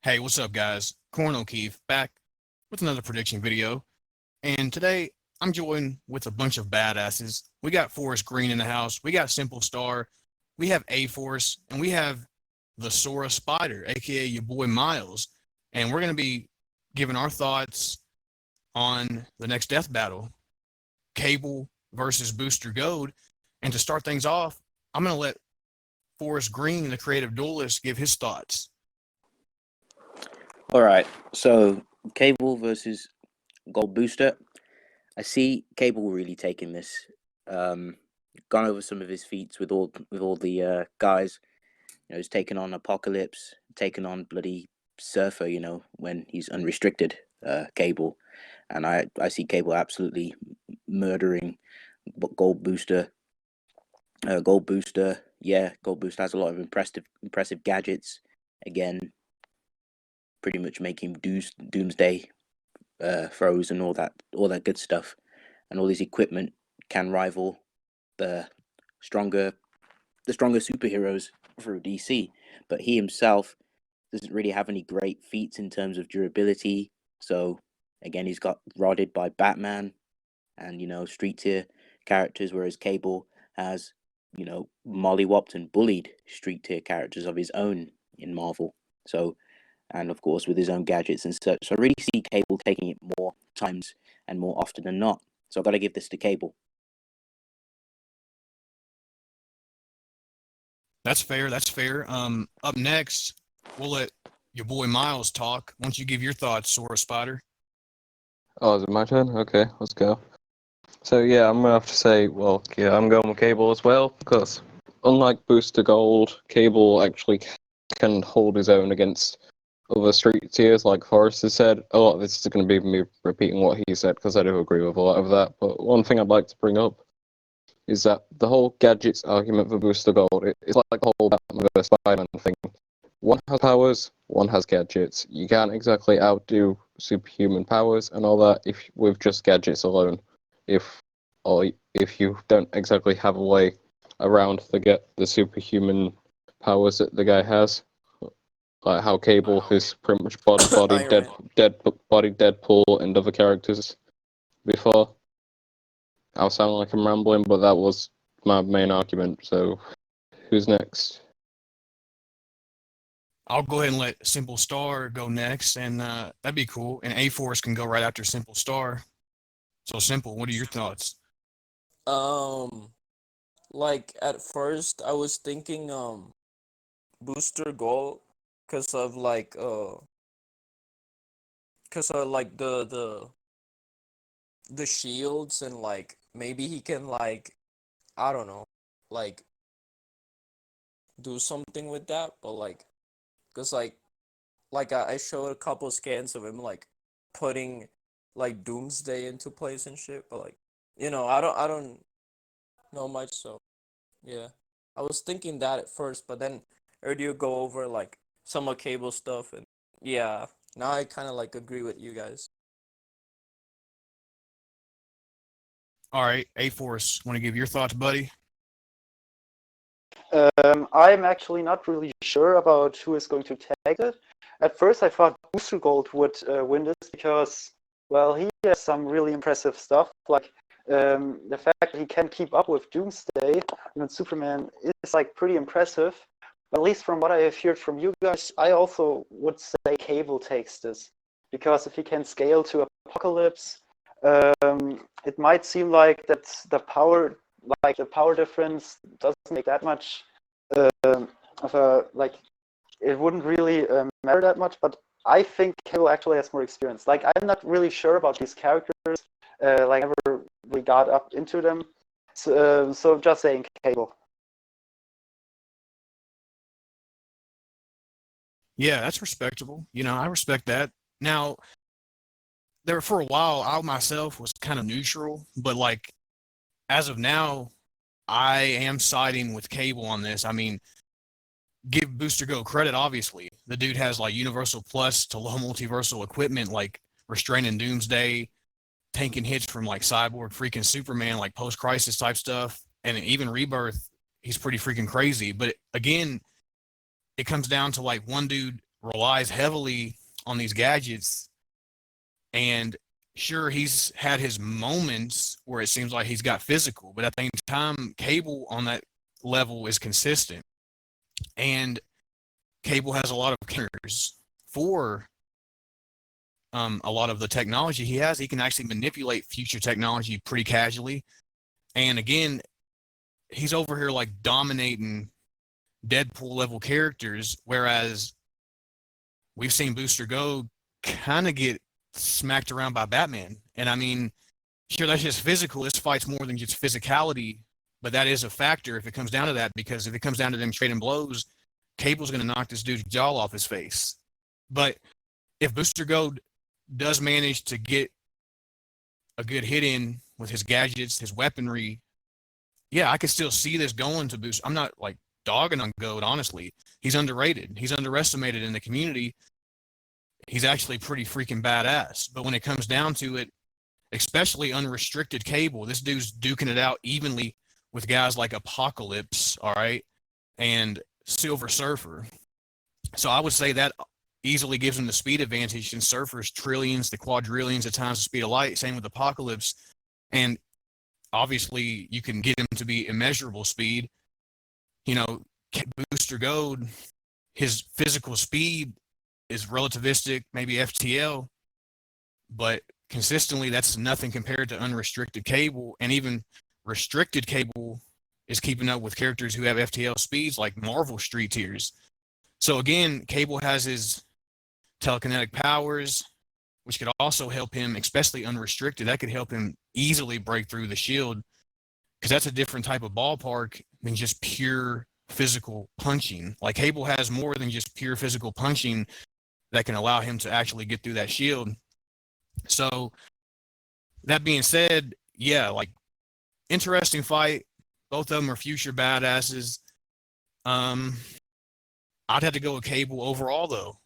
Hey, what's up, guys? Corn O'Keefe back with another prediction video. And today I'm joined with a bunch of badasses. We got Forest Green in the house. We got Simple Star. We have A-Force. And we have the SORA Spider, aka your boy Miles. And we're going to be giving our thoughts on the next death battle, Cable versus Booster Gold. And to start things off, I'm going to let Forest Green, the creative duelist, give his thoughts. All right, so Cable versus Gold Booster. I see Cable really taking this. Gone over some of his feats with all the guys. He's taken on Apocalypse, taken on bloody Surfer. When he's unrestricted, Cable, and I see Cable absolutely murdering Gold Booster. Gold Booster has a lot of impressive gadgets. Again, pretty much making doomsday throws and all that good stuff, and all his equipment can rival the stronger superheroes through DC. But he himself doesn't really have any great feats in terms of durability. So again, he's got rodded by Batman and street tier characters, whereas Cable has mollywopped and bullied street tier characters of his own in Marvel. So, and of course with his own gadgets and such. So I really see Cable taking it more times and more often than not. So I've got to give this to Cable. That's fair. That's fair. Up next, we'll let your boy Miles talk. Once you give your thoughts, Sora Spider. Oh, is it my turn? Okay, let's go. So yeah, I'm gonna have to say, well, yeah, I'm going with Cable as well, because unlike Booster Gold, Cable actually can hold his own against other street tiers, like Forrest has said. A lot of this is going to be me repeating what he said, because I do agree with a lot of that. But one thing I'd like to bring up is that the whole gadgets argument for Booster Gold, it's like the whole Batman vs Spider-Man thing. One has powers, one has gadgets. You can't exactly outdo superhuman powers and all that with just gadgets alone. If you don't exactly have a way around to get the superhuman powers that the guy has, like how Cable is pretty much bodied Deadpool and other characters before. I'll sound like I'm rambling, but that was my main argument. So, who's next? I'll go ahead and let Simple Star go next, and that'd be cool. And A-Force can go right after Simple Star. So, Simple, what are your thoughts? Like at first I was thinking Booster Gold because of like the shields, and like maybe he can, like, I don't know, like do something with that. But like, because I showed a couple scans of him like putting like Doomsday into place and shit. But like, I don't know much. So yeah, I was thinking that at first, but then I heard you go over like some of Cable stuff, and yeah, now I kind of like agree with you guys. All right, A-Force, want to give your thoughts, buddy? I'm actually not really sure about who is going to take it. At first, I thought Booster Gold would win this because, well, he has some really impressive stuff. Like the fact that he can keep up with Doomsday and Superman is like pretty impressive. At least from what I have heard from you guys, I also would say Cable takes this, because if he can scale to Apocalypse, it might seem like that the power difference doesn't make that much of a, like, it wouldn't really matter that much. But I think Cable actually has more experience. Like, I'm not really sure about these characters. Like, I never really got up into them. So just saying Cable. Yeah, that's respectable. I respect that. Now, there for a while, I myself was kind of neutral, but like as of now, I am siding with Cable on this. I mean, give Booster Go credit, obviously. The dude has like Universal Plus to low multiversal equipment, like restraining Doomsday, tanking hits from like Cyborg, freaking Superman, like post-crisis type stuff. And even Rebirth, he's pretty freaking crazy. But again, it comes down to like one dude relies heavily on these gadgets. And sure, he's had his moments where it seems like he's got physical, but at the same time, Cable on that level is consistent. And Cable has a lot of counters for a lot of the technology he has. He can actually manipulate future technology pretty casually. And again, he's over here like dominating Deadpool level characters, whereas we've seen Booster Gold kind of get smacked around by Batman. And I mean, sure, that's just physical. This fight's more than just physicality, but that is a factor if it comes down to that, because if it comes down to them trading blows, Cable's going to knock this dude's jaw off his face. But if Booster Gold does manage to get a good hit in with his gadgets, his weaponry, yeah, I could still see this going to Booster. I'm not like dogging on Gold, honestly. He's underrated. He's underestimated in the community. He's actually pretty freaking badass. But when it comes down to it, especially unrestricted Cable, this dude's duking it out evenly with guys like Apocalypse, all right, and Silver Surfer. So I would say that easily gives him the speed advantage, and Surfer's trillions to quadrillions at times the speed of light. Same with Apocalypse. And obviously you can get him to be immeasurable speed. You know, Booster Gold, his physical speed is relativistic, maybe FTL, but consistently that's nothing compared to unrestricted Cable. And even restricted Cable is keeping up with characters who have FTL speeds like Marvel Street Tiers. So again, Cable has his telekinetic powers, which could also help him, especially unrestricted. That could help him easily break through the shield, because that's a different type of ballpark than just pure physical punching. Like Cable has more than just pure physical punching that can allow him to actually get through that shield. So that being said, yeah, like interesting fight. Both of them are future badasses. I'd have to go with Cable overall though.